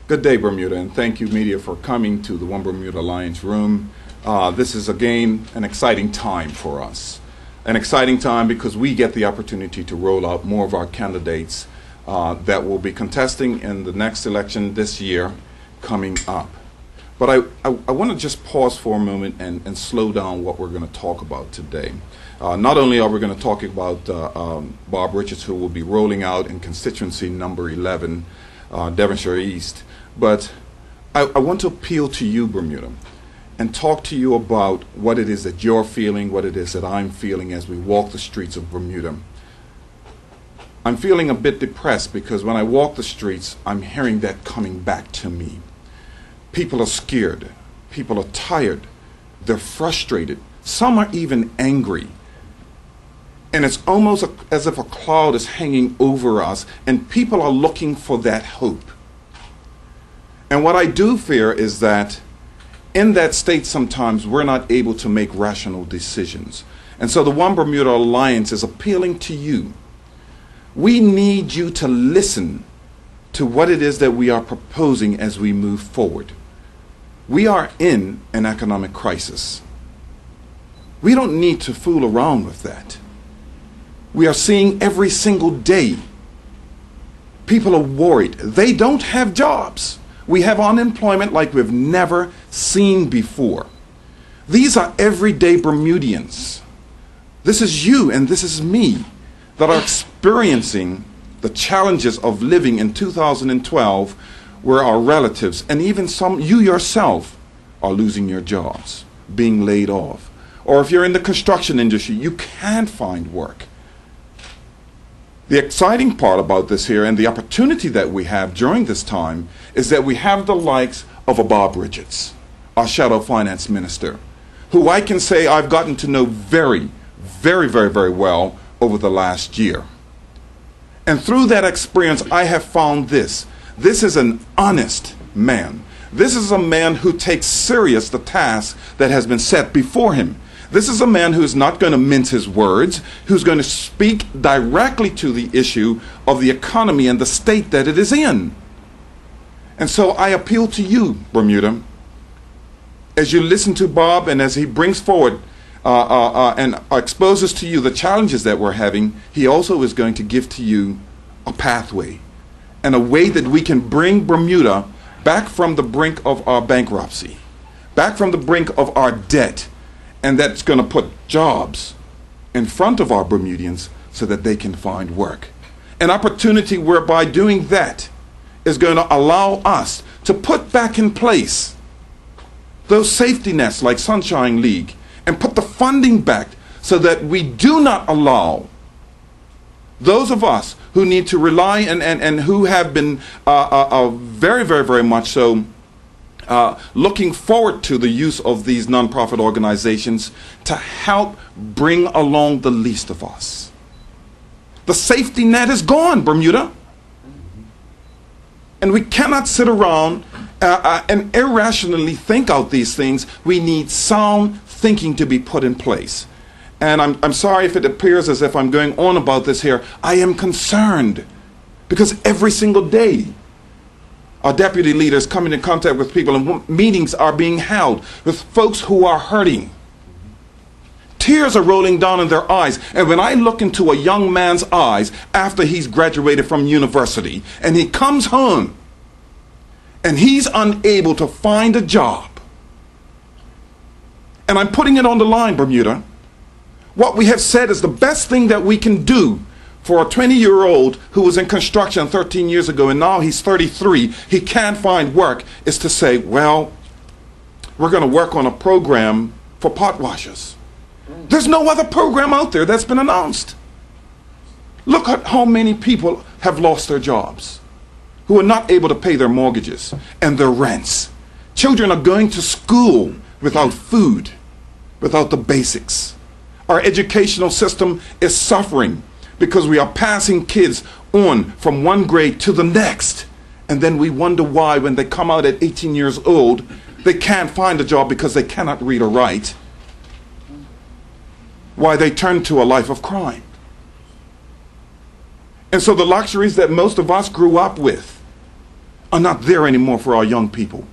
Good day, Bermuda, and thank you, media, for coming to the One Bermuda Alliance room. This is, again, an exciting time for us. An exciting time because we get the opportunity to roll out more of our candidates that will be contesting in the next election this year coming up. But I want to just pause for a moment and slow down what we're going to talk about today. Not only are we going to talk about Bob Richards, who will be rolling out in constituency number 11, Devonshire East, but I want to appeal to you, Bermuda, and talk to you about what it is that you're feeling, what it is that I'm feeling as we walk the streets of Bermuda. I'm feeling a bit depressed because when I walk the streets, I'm hearing that coming back to me. People are scared. People are tired. They're frustrated. Some are even angry. And it's almost as if a cloud is hanging over us, and people are looking for that hope. And what I do fear is that in that state sometimes we're not able to make rational decisions. And so the One Bermuda Alliance is appealing to you. We need you to listen to what it is that we are proposing as we move forward. We are in an economic crisis. We don't need to fool around with that. We are seeing every single day people are worried. They don't have jobs. We have unemployment like we've never seen before. These are everyday Bermudians. This is you and this is me that are experiencing the challenges of living in 2012, where our relatives and even some, you yourself, are losing your jobs, being laid off. Or if you're in the construction industry, you can't find work. The exciting part about this here and the opportunity that we have during this time is that we have the likes of a Bob Richards, our shadow finance minister, who I can say I've gotten to know very, very, very, very well over the last year. And through that experience, I have found this. This is an honest man. This is a man who takes serious the task that has been set before him. This is a man who's not going to mince his words, who's going to speak directly to the issue of the economy and the state that it is in. And so I appeal to you, Bermuda, as you listen to Bob and as he brings forward and exposes to you the challenges that we're having, he also is going to give to you a pathway and a way that we can bring Bermuda back from the brink of our bankruptcy, back from the brink of our debt. And that's going to put jobs in front of our Bermudians so that they can find work. An opportunity whereby doing that is going to allow us to put back in place those safety nets like Sunshine League and put the funding back so that we do not allow those of us who need to rely and who have been very, very, very much so looking forward to the use of these nonprofit organizations to help bring along the least of us. The safety net is gone, Bermuda. And we cannot sit around and irrationally think out these things. We need sound thinking to be put in place. And I'm sorry if it appears as if I'm going on about this here. I am concerned because every single day our deputy leaders come into contact with people and meetings are being held with folks who are hurting. Tears are rolling down in their eyes. And when I look into a young man's eyes after he's graduated from university and he comes home and he's unable to find a job, and I'm putting it on the line, Bermuda, what we have said is the best thing that we can do for a 20-year-old who was in construction 13 years ago and now he's 33, he can't find work, is to say, well, we're going to work on a program for pot washers. There's no other program out there that's been announced. Look at how many people have lost their jobs, who are not able to pay their mortgages and their rents. Children are going to school without food, without the basics. Our educational system is suffering because we are passing kids on from one grade to the next. And then we wonder why when they come out at 18 years old, they can't find a job because they cannot read or write. Why they turn to a life of crime. And so the luxuries that most of us grew up with, are not there anymore for our young people.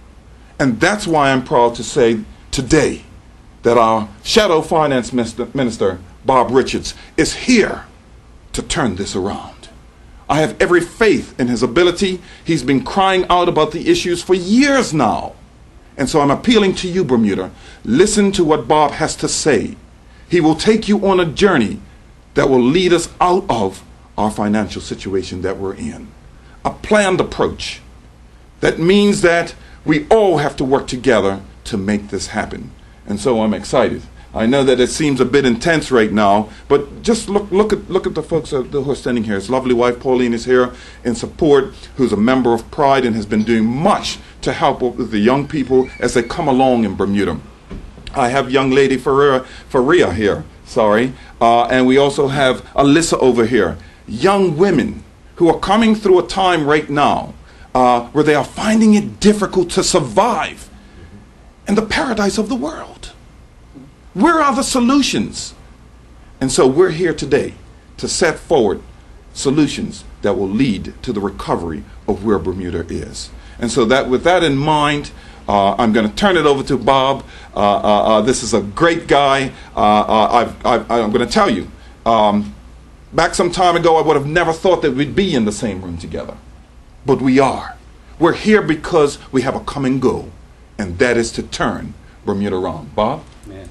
And that's why I'm proud to say today that our shadow finance minister, Bob Richards, is here to turn this around. I have every faith in his ability. He's been crying out about the issues for years now. And so I'm appealing to you, Bermuda. Listen to what Bob has to say. He will take you on a journey that will lead us out of our financial situation that we're in. A planned approach. That means that we all have to work together to make this happen. And so I'm excited. I know that it seems a bit intense right now, but just look at the folks who are standing here. His lovely wife Pauline is here in support, who's a member of Pride and has been doing much to help with the young people as they come along in Bermuda. I have young lady Faria here, and we also have Alyssa over here. Young women who are coming through a time right now where they are finding it difficult to survive in the paradise of the world. Where are the solutions? And so we're here today to set forward solutions that will lead to the recovery of where Bermuda is. And so that, with that in mind, I'm going to turn it over to Bob. This is a great guy. I'm going to tell you, back some time ago, I would have never thought that we'd be in the same room together. But we are. We're here because we have a common goal, and that is to turn Bermuda around. Bob? Man.